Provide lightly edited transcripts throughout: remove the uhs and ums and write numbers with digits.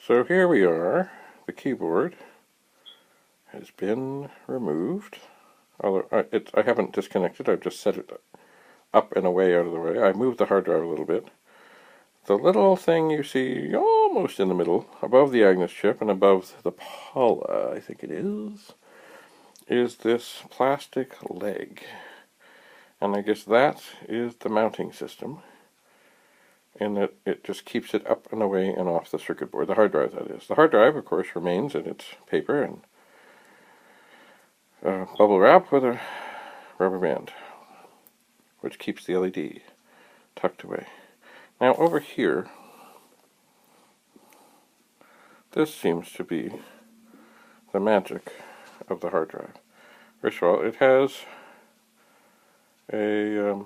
So here we are. The keyboard has been removed. Although I haven't disconnected, I've just set it up and away out of the way. I moved the hard drive a little bit. The little thing you see almost in the middle, above the Agnes chip and above the Paula, I think it is this plastic leg. And I guess that is the mounting system. And that it just keeps it up and away and off the circuit board. The hard drive, that is. The hard drive, of course, remains in its paper and bubble wrap with a rubber band, which keeps the LED tucked away. Now over here, this seems to be the magic of the hard drive. First of all, it has a,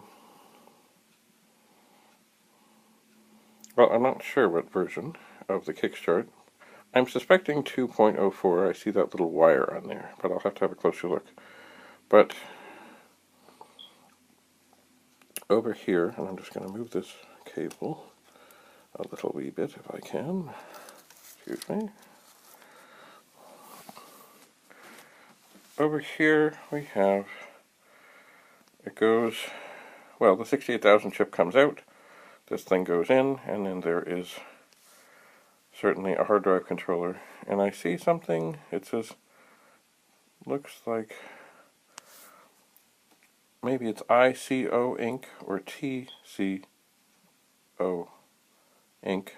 well, I'm not sure what version of the Kickstart. I'm suspecting 2.04. I see that little wire on there, but I'll have to have a closer look. But over here, and I'm just going to move this cable a little wee bit if I can. Excuse me. Over here we have, it goes, well, the 68,000 chip comes out, this thing goes in, and then there is certainly a hard drive controller. And I see something, it says, looks like, maybe it's ICO ink or TCO ink,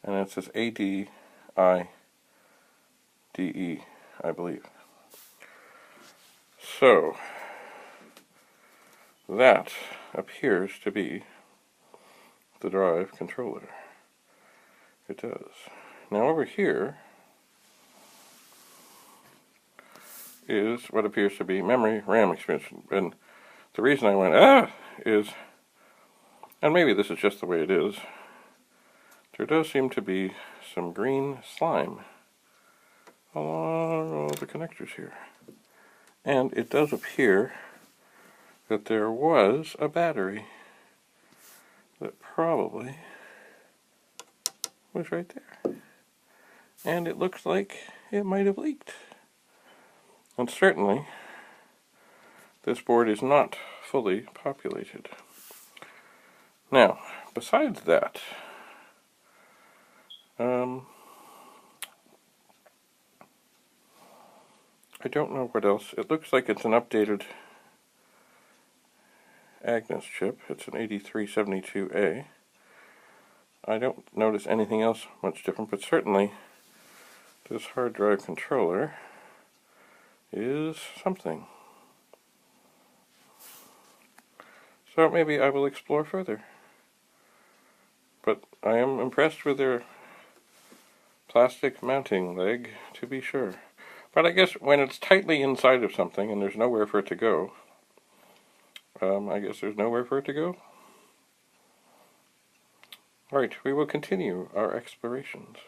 and it says ADIDE, I believe. So that appears to be the drive controller. It does. Now over here is what appears to be memory RAM expansion. And the reason I went, is, and maybe this is just the way it is, there does seem to be some green slime along all the connectors here. And it does appear that there was a battery that probably was right there. And it looks like it might have leaked. And certainly, this board is not fully populated. Now, besides that, I don't know what else. It looks like it's an updated Agnes chip. It's an 8372A. I don't notice anything else much different, but certainly this hard drive controller is something. So maybe I will explore further. But I am impressed with their plastic mounting leg, to be sure. But I guess when it's tightly inside of something and there's nowhere for it to go, I guess there's nowhere for it to go. Alright, we will continue our explorations.